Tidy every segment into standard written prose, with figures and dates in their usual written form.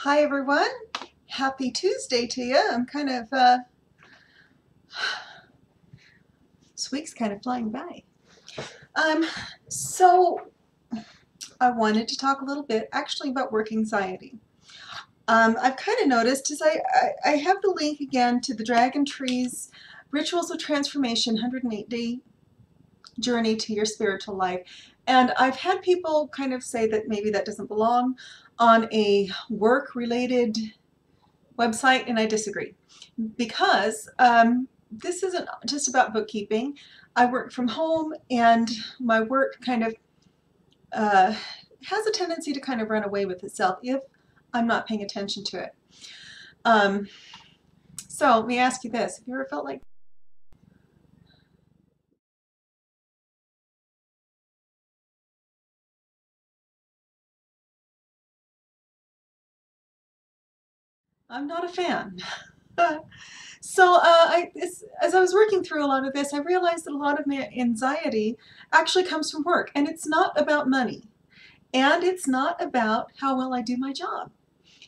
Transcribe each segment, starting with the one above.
Hi everyone. Happy Tuesday to you. I'm kind of, this week's kind of flying by. Um, so I wanted to talk a little bit actually about work anxiety. I've kind of noticed as I have the link again to the Dragon Trees Rituals of Transformation 108-day journey to your spiritual life. And I've had people kind of say that maybe that doesn't belong on a work-related website, and I disagree because this isn't just about bookkeeping. I work from home, and my work kind of has a tendency to kind of run away with itself if I'm not paying attention to it. Um, so let me ask you this: have you ever felt like I'm not a fan? As I was working through a lot of this, I realized that a lot of my anxiety actually comes from work, and it's not about money, and it's not about how well I do my job.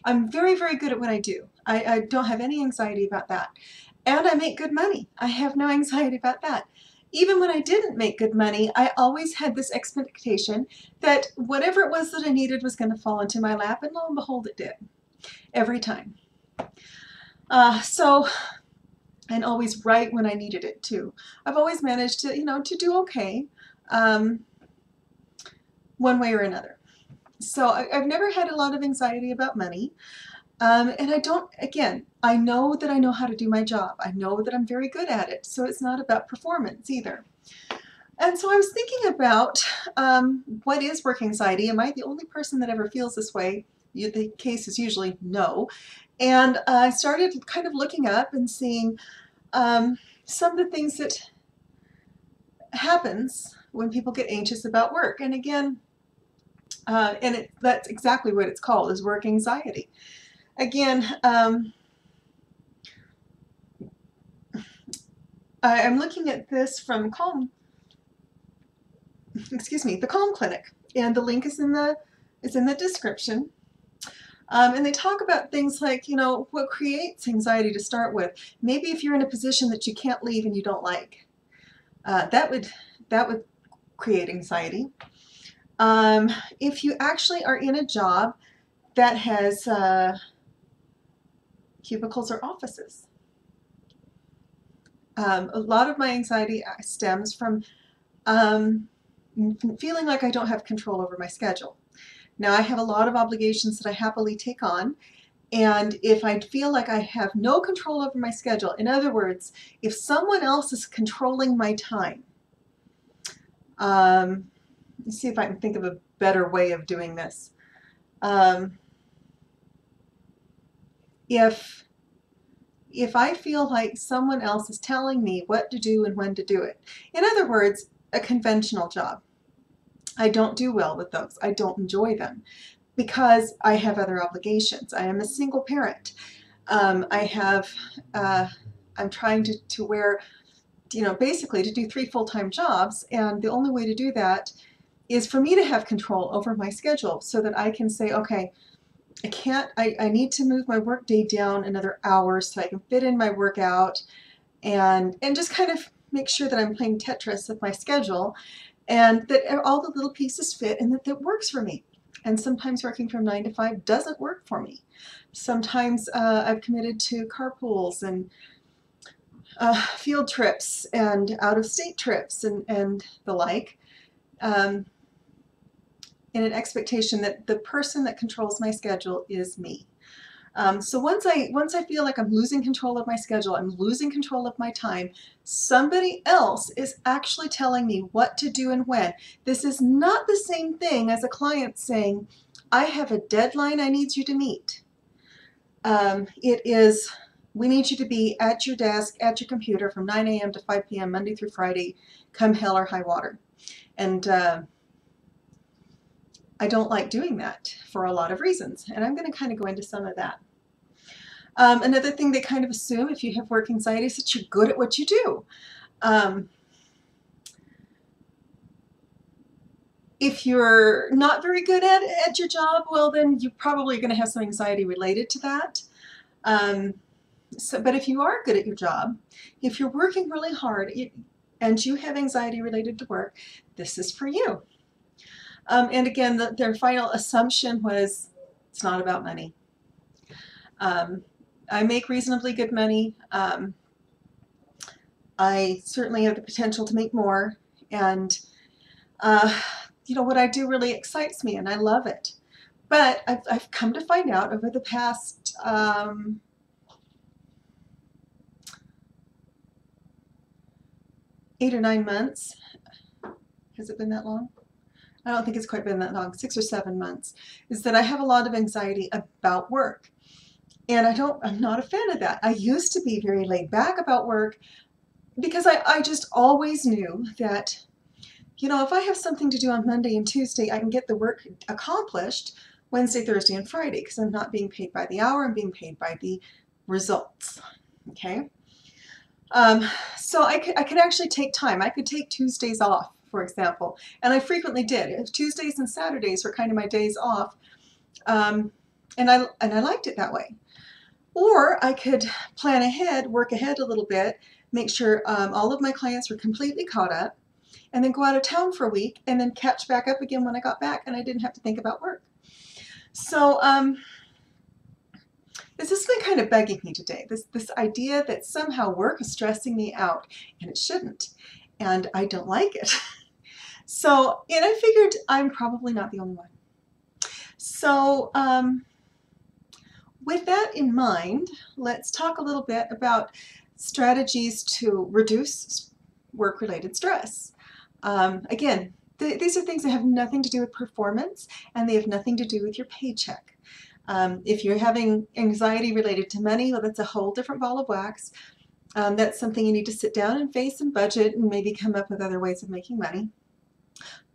I'm very, very good at what I do. I don't have any anxiety about that. And I make good money. I have no anxiety about that. Even when I didn't make good money, I always had this expectation that whatever it was that I needed was going to fall into my lap, and lo and behold, it did. Every time. So, and always right when I needed it too. I've always managed to, to do okay, um, one way or another. So I've never had a lot of anxiety about money. And I don't, again, I know that I know how to do my job. I know that I'm very good at it. So it's not about performance either. And so I was thinking about what is work anxiety? Am I the only person that ever feels this way? The case is usually no. And I started kind of looking up and seeing some of the things that happens when people get anxious about work. And again, that's exactly what it's called, is work anxiety. Again, I'm looking at this from Calm, the Calm Clinic, and the link is in the description. And they talk about things like, what creates anxiety to start with. Maybe if you're in a position that you can't leave and you don't like, that would create anxiety. If you actually are in a job that has cubicles or offices. A lot of my anxiety stems from feeling like I don't have control over my schedule. Now, I have a lot of obligations that I happily take on, and if I feel like I have no control over my schedule, in other words, if someone else is controlling my time, let's see if I can think of a better way of doing this. If I feel like someone else is telling me what to do and when to do it, in other words, a conventional job, I don't do well with those. I don't enjoy them because I have other obligations. I am a single parent. I'm trying to wear, basically to do 3 full-time jobs, and the only way to do that is for me to have control over my schedule so that I can say, okay, I need to move my work day down another hour so I can fit in my workout and just kind of make sure that I'm playing Tetris with my schedule and that all the little pieces fit and that works for me. And sometimes working from 9 to 5 doesn't work for me. Sometimes I've committed to carpools and field trips and out-of-state trips and the like, in an expectation that the person that controls my schedule is me. So once I feel like I'm losing control of my schedule, I'm losing control of my time, somebody else is actually telling me what to do and when. This is not the same thing as a client saying, I have a deadline I need you to meet. It is, we need you to be at your desk, at your computer from 9 a.m. to 5 p.m. Monday through Friday, come hell or high water. And I don't like doing that for a lot of reasons, and I'm going to kind of go into some of that. Another thing they kind of assume if you have work anxiety is that you're good at what you do. If you're not very good at your job, well, then you're probably going to have some anxiety related to that. But if you are good at your job, if you're working really hard and you have anxiety related to work, this is for you. And again, their final assumption was it's not about money. I make reasonably good money. I certainly have the potential to make more, and you know, what I do really excites me and I love it. But I've come to find out over the past 8 or 9 months, has it been that long? I don't think it's quite been that long, 6 or 7 months, is that I have a lot of anxiety about work. And I'm not a fan of that. I used to be very laid back about work because I just always knew that, you know, if I have something to do on Monday and Tuesday, I can get the work accomplished Wednesday, Thursday, and Friday because I'm not being paid by the hour, I'm being paid by the results, okay? So I could actually take time. I could take Tuesdays off, for example, and I frequently did. Tuesdays and Saturdays were kind of my days off, and I liked it that way. Or I could plan ahead, work ahead a little bit, make sure all of my clients were completely caught up, and then go out of town for a week and then catch back up again when I got back and I didn't have to think about work. So this has been kind of bugging me today, this idea that somehow work is stressing me out, and it shouldn't, and I don't like it. So, and I figured I'm probably not the only one. So with that in mind, let's talk a little bit about strategies to reduce work-related stress. Again, these are things that have nothing to do with performance, and they have nothing to do with your paycheck. If you're having anxiety related to money, well, that's a whole different ball of wax. That's something you need to sit down and face and budget and maybe come up with other ways of making money.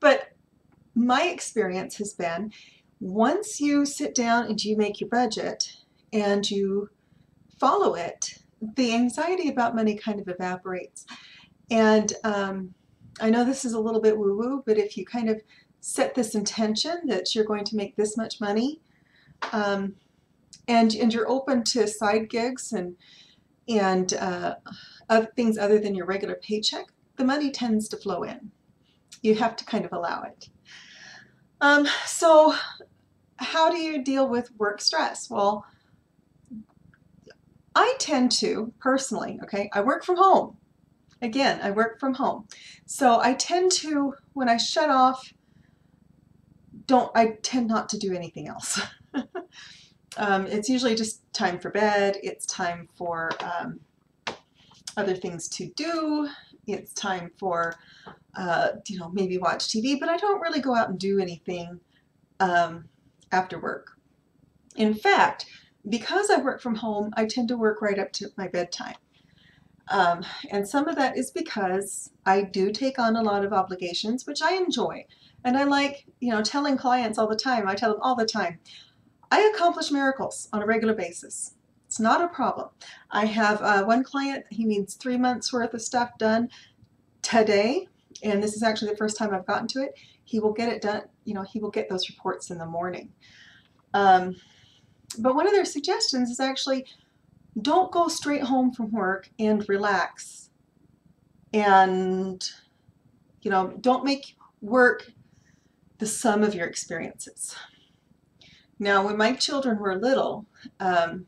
But my experience has been, once you sit down and you make your budget and you follow it, the anxiety about money kind of evaporates. And I know this is a little bit woo-woo, but if you kind of set this intention that you're going to make this much money, and you're open to side gigs and other things other than your regular paycheck, the money tends to flow in. You have to kind of allow it. So how do you deal with work stress? Well, I tend to, personally, okay, I work from home. Again, I work from home. So I tend to, when I shut off, I tend not to do anything else. It's usually just time for bed, it's time for other things to do, it's time for, you know, maybe watch TV, but I don't really go out and do anything after work. In fact, because I work from home, I tend to work right up to my bedtime. And some of that is because I do take on a lot of obligations, which I enjoy. And I like, you know, telling clients all the time, I tell them all the time, I accomplish miracles on a regular basis. It's not a problem. I have one client, he needs 3 months worth of stuff done today, and this is actually the first time I've gotten to it. He will get it done, you know, he will get those reports in the morning. But one of their suggestions is actually, don't go straight home from work and relax. And, you know, don't make work the sum of your experiences. Now, when my children were little, I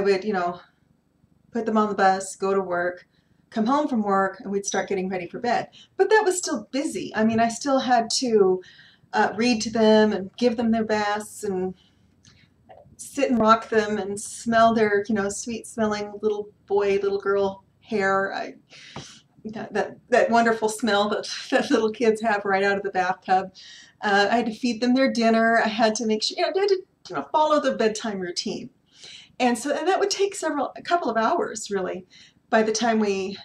would, you know, put them on the bus, go to work, come home from work, and we'd start getting ready for bed. But that was still busy. I mean, I still had to read to them and give them their baths and sit and rock them and smell their, you know, sweet smelling little boy, little girl hair. That wonderful smell that little kids have right out of the bathtub. I had to feed them their dinner. I had to make sure, you know, I had to, you know, follow the bedtime routine. And that would take a couple of hours, really. By the time I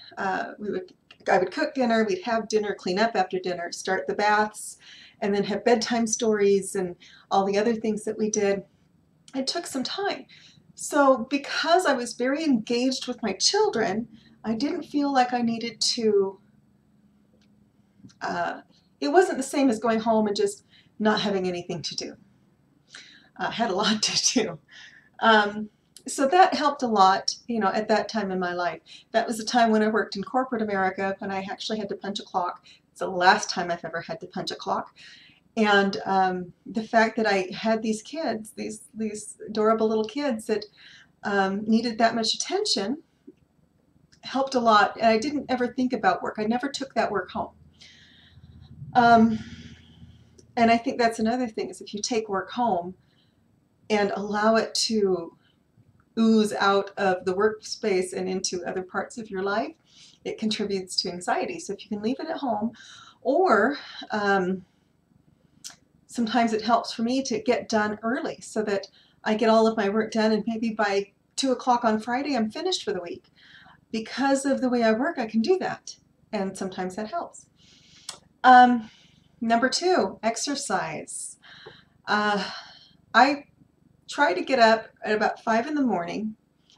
would cook dinner, we'd have dinner, clean up after dinner, start the baths, and then have bedtime stories and all the other things that we did. It took some time. So because I was very engaged with my children, I didn't feel like I needed to it wasn't the same as going home and just not having anything to do. I had a lot to do. So that helped a lot, at that time in my life. That was the time when I worked in corporate America, when I actually had to punch a clock. It's the last time I've ever had to punch a clock. And the fact that I had these kids, these adorable little kids that needed that much attention, helped a lot. And I didn't ever think about work. I never took that work home. And I think that's another thing, is if you take work home and allow it to ooze out of the workspace and into other parts of your life, it contributes to anxiety. So if you can leave it at home, or sometimes it helps for me to get done early so that I get all of my work done, and maybe by 2 o'clock on Friday I'm finished for the week. Because of the way I work, I can do that, and sometimes that helps. Number 2, exercise. I try to get up at about 5 in the morning.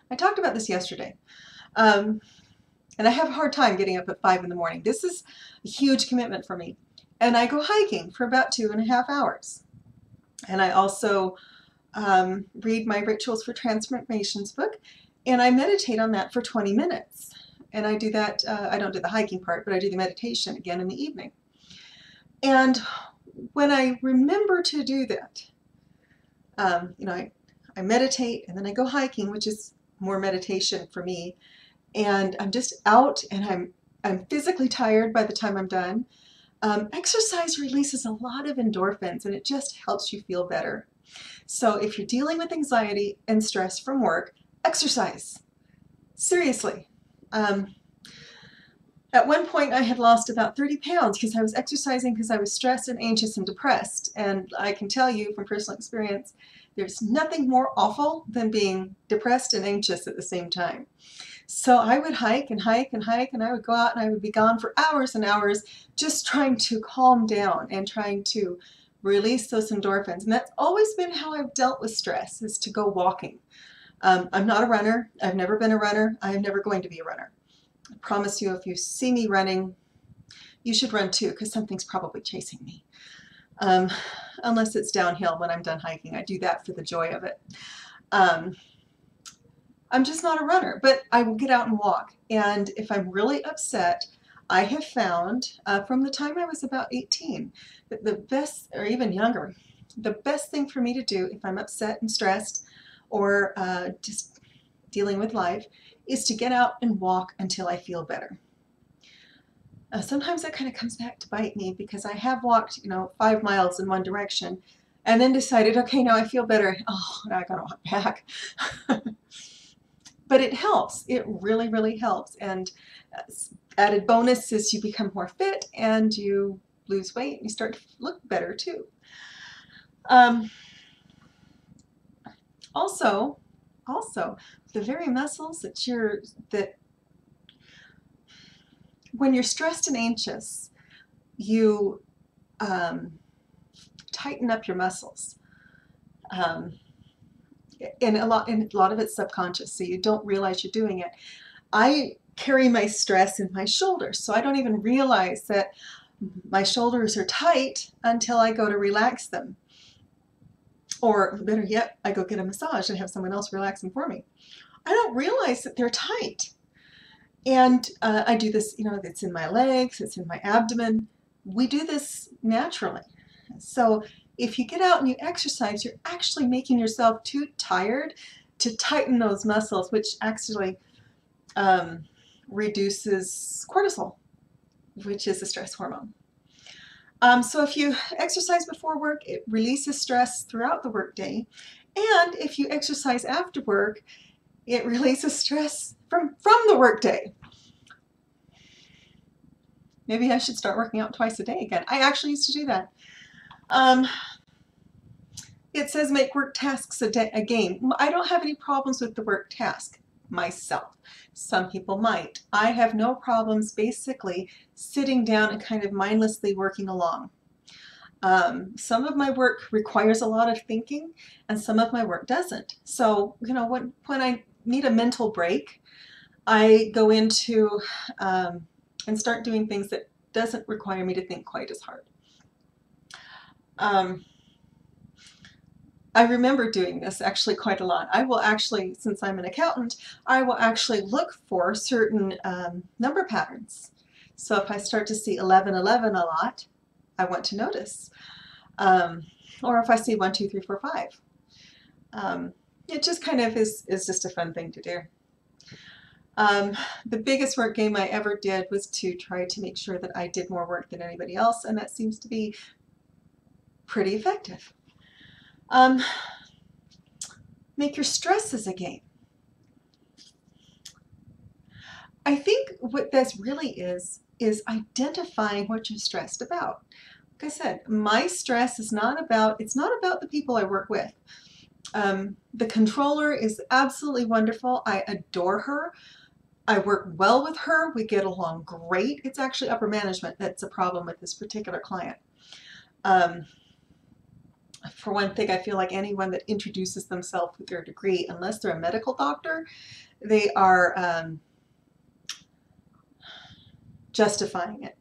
I talked about this yesterday. And I have a hard time getting up at 5 in the morning. This is a huge commitment for me. And I go hiking for about 2.5 hours. And I also read my Rituals for Transformations book, and I meditate on that for 20 minutes. And I do that, I don't do the hiking part, but I do the meditation again in the evening. And when I remember to do that, I meditate, and then I go hiking, which is more meditation for me. And I'm just out, and I'm physically tired by the time I'm done. Exercise releases a lot of endorphins, and it just helps you feel better. So if you're dealing with anxiety and stress from work, exercise. Seriously. At one point I had lost about 30 pounds because I was exercising, because I was stressed and anxious and depressed. And I can tell you from personal experience, there's nothing more awful than being depressed and anxious at the same time. So I would hike and hike and hike, and I would go out and I would be gone for hours and hours just trying to calm down and trying to release those endorphins. And that's always been how I've dealt with stress, is to go walking. I'm not a runner. I've never been a runner. I'm never going to be a runner. I promise you, if you see me running, you should run too, because something's probably chasing me. Unless it's downhill when I'm done hiking. I do that for the joy of it. I'm just not a runner, but I will get out and walk. And if I'm really upset, I have found from the time I was about 18 that the best, or even younger, the best thing for me to do if I'm upset and stressed, or just dealing with life, is to get out and walk until I feel better. Sometimes that kind of comes back to bite me, because I have walked, 5 miles in one direction and then decided, okay, now I feel better. Oh, now I gotta walk back. But it helps. It really, really helps. And added bonus is you become more fit and you lose weight and you start to look better too. Also, the very muscles that when you're stressed and anxious, you tighten up your muscles. And a lot of it's subconscious, so you don't realize you're doing it. I carry my stress in my shoulders, so I don't even realize that my shoulders are tight until I go to relax them. Or better yet, I go get a massage and have someone else relax them for me. I don't realize that they're tight. And I do this, it's in my legs, it's in my abdomen. We do this naturally. So if you get out and you exercise, you're actually making yourself too tired to tighten those muscles, which actually reduces cortisol, which is a stress hormone. So if you exercise before work, it releases stress throughout the workday. And if you exercise after work, it releases stress from the workday. Maybe I should start working out twice a day again. I actually used to do that. It says make work tasks a game. I don't have any problems with the work task myself. Some people might. I have no problems basically sitting down and kind of mindlessly working along. Some of my work requires a lot of thinking, and some of my work doesn't. So, when I need a mental break, I go into and start doing things that doesn't require me to think quite as hard. Um, I remember doing this actually quite a lot. I will actually, since I'm an accountant, I will actually look for certain number patterns. So if I start to see 1111 a lot, I want to notice. Or if I see 1, 2, 3, 4, 5. It just kind of is just a fun thing to do. The biggest work game I ever did was to try to make sure that I did more work than anybody else, and that seems to be pretty effective. Make your stresses a game. I think what this really is identifying what you're stressed about. Like I said, my stress is not about the people I work with. The controller is absolutely wonderful. I adore her. I work well with her. We get along great. It's actually upper management that's a problem with this particular client. For one thing, I feel like anyone that introduces themselves with their degree, unless they're a medical doctor, they are justifying it.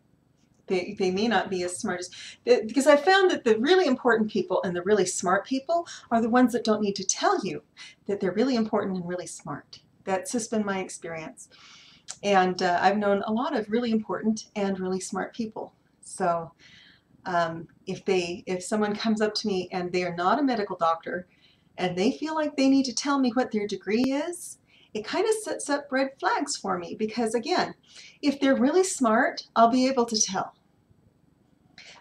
They may not be as smart as, because I found that the really important people and the really smart people are the ones that don't need to tell you that they're really important and really smart. That's just been my experience. And I've known a lot of really important and really smart people. So if someone comes up to me and they are not a medical doctor and they feel like they need to tell me what their degree is, it kind of sets up red flags for me, because again, if they're really smart, I'll be able to tell.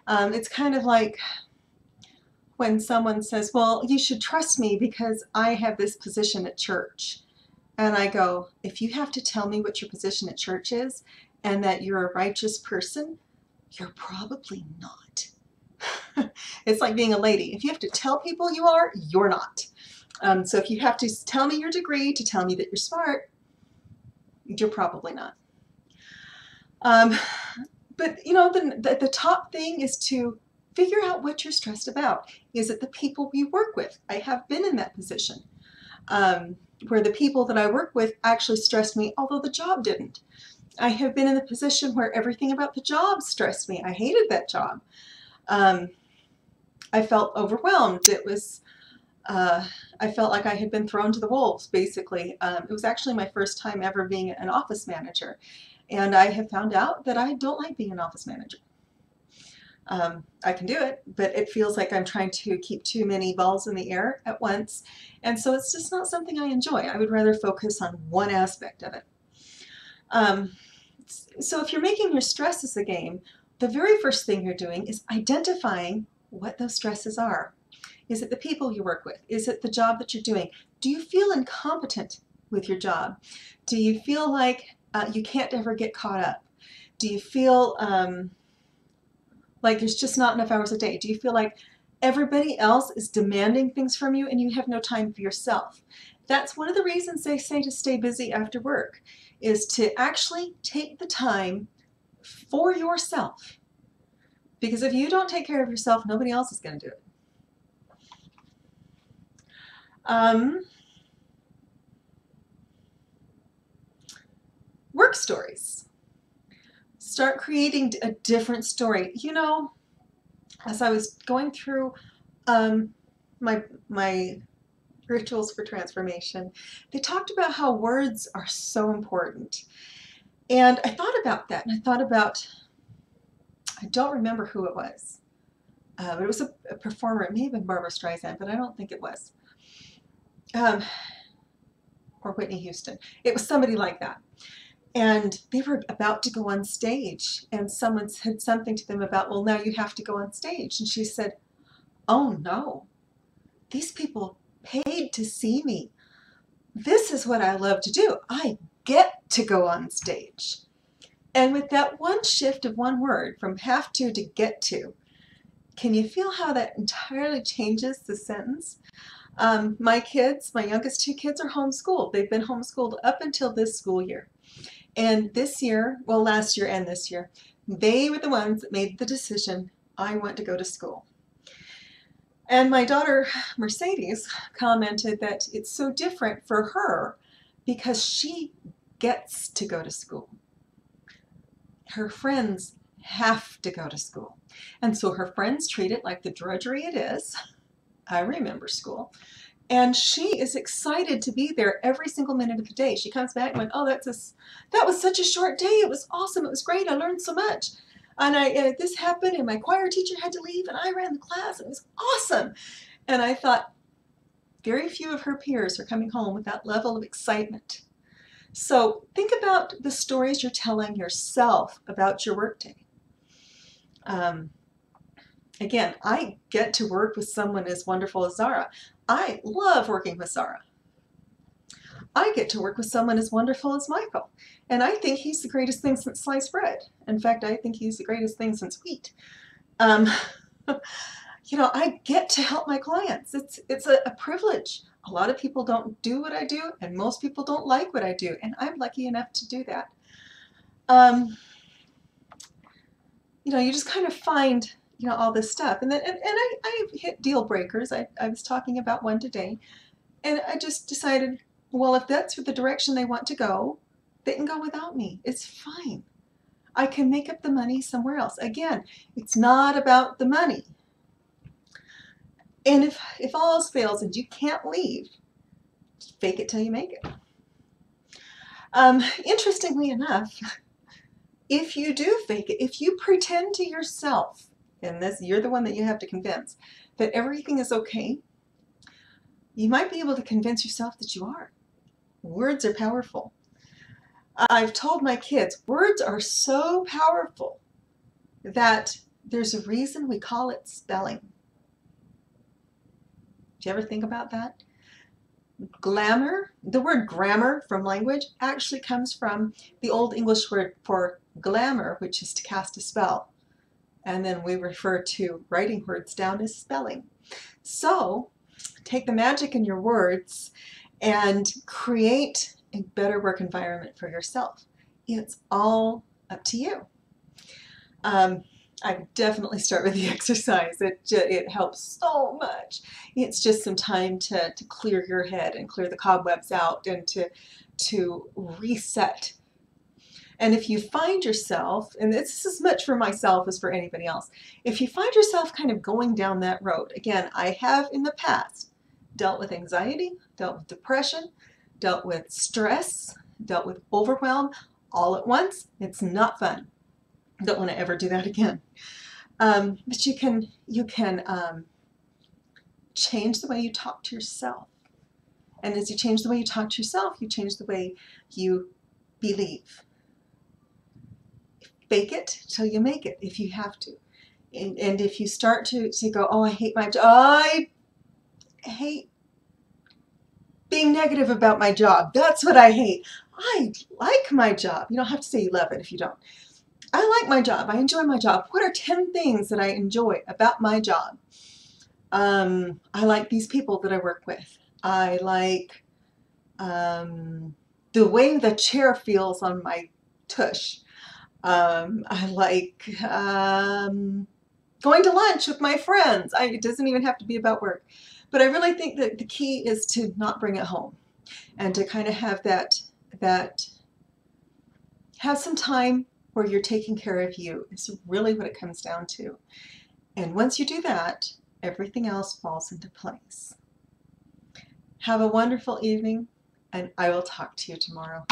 It's kind of like when someone says, well, you should trust me because I have this position at church. And I go, if you have to tell me what your position at church is and that you're a righteous person, you're probably not. It's like being a lady. If you have to tell people you are, you're not. So if you have to tell me your degree to tell me that you're smart, you're probably not. But you know, the top thing is to figure out what you're stressed about. Is it the people we work with? I have been in that position where the people that I work with actually stressed me, although the job didn't. I have been in the position where everything about the job stressed me. I hated that job. I felt overwhelmed. It was, I felt like I had been thrown to the wolves, basically. It was actually my first time ever being an office manager. And I have found out that I don't like being an office manager. I can do it, but it feels like I'm trying to keep too many balls in the air at once. And so it's just not something I enjoy. I would rather focus on one aspect of it. So if you're making your stresses a game, the very first thing you're doing is identifying what those stresses are. Is it the people you work with? Is it the job that you're doing? Do you feel incompetent with your job? Do you feel like you can't ever get caught up? Do you feel like there's just not enough hours a day? Do you feel like everybody else is demanding things from you and you have no time for yourself? That's one of the reasons they say to stay busy after work, is to actually take the time for yourself. Because if you don't take care of yourself, nobody else is going to do it. Work stories. Start creating a different story. You know, as I was going through my rituals for transformation, they talked about how words are so important. And I thought about that, and I thought about, I don't remember who it was, but it was a performer. It may have been Barbara Streisand, but I don't think it was. Or Whitney Houston. It was somebody like that. And they were about to go on stage, and someone said something to them about, well, now you have to go on stage. And she said, oh no, these people paid to see me. This is what I love to do. I get to go on stage. And with that one shift of one word from have to get to, can you feel how that entirely changes the sentence? My kids, my youngest 2 kids are homeschooled. They've been homeschooled up until this school year. And this year, well, last year and this year, they were the ones that made the decision, I want to go to school. And my daughter, Mercedes, commented that it's so different for her because she gets to go to school. Her friends have to go to school. And so her friends treat it like the drudgery it is. I remember school. And she is excited to be there every single minute of the day. She comes back and went, oh, that was such a short day. It was awesome. It was great. I learned so much. And this happened and my choir teacher had to leave and I ran the class. It was awesome. And I thought, very few of her peers are coming home with that level of excitement. So think about the stories you're telling yourself about your workday. Again, I get to work with someone as wonderful as Zara. I love working with Zara. I get to work with someone as wonderful as Michael. And I think he's the greatest thing since sliced bread. In fact, I think he's the greatest thing since wheat. You know, I get to help my clients. It's a privilege. A lot of people don't do what I do, and most people don't like what I do, and I'm lucky enough to do that. You know, you just kind of find, you know, all this stuff. And then I hit deal breakers. I was talking about one today, and I just decided, well, if that's the direction they want to go, they can go without me. It's fine. I can make up the money somewhere else. Again, it's not about the money. And if all else fails and you can't leave, fake it till you make it. Interestingly enough, if you do fake it, if you pretend to yourself, and this, you're the one that you have to convince, that everything is okay, you might be able to convince yourself that you are. Words are powerful. I've told my kids, words are so powerful that there's a reason we call it spelling. Do you ever think about that? Glamour, the word grammar from language actually comes from the Old English word for glamour, which is to cast a spell. And then we refer to writing words down as spelling. So take the magic in your words and create a better work environment for yourself. It's all up to you. I definitely start with the exercise. It helps so much. It's just some time to clear your head and clear the cobwebs out and to reset. And if you find yourself, and this is as much for myself as for anybody else, if you find yourself kind of going down that road, again, I have in the past dealt with anxiety, dealt with depression, dealt with stress, dealt with overwhelm all at once. It's not fun. Don't want to ever do that again. But you can change the way you talk to yourself. And as you change the way you talk to yourself, you change the way you believe. Fake it till you make it if you have to. And if you start to go, oh, I hate my job. I hate being negative about my job. That's what I hate. I like my job. You don't have to say you love it if you don't. I like my job. I enjoy my job. What are 10 things that I enjoy about my job? I like these people that I work with. I like the way the chair feels on my tush. I like going to lunch with my friends. It doesn't even have to be about work. But I really think that the key is to not bring it home and to kind of have have some time where you're taking care of you. It's really what it comes down to. And once you do that, everything else falls into place. Have a wonderful evening, and I will talk to you tomorrow.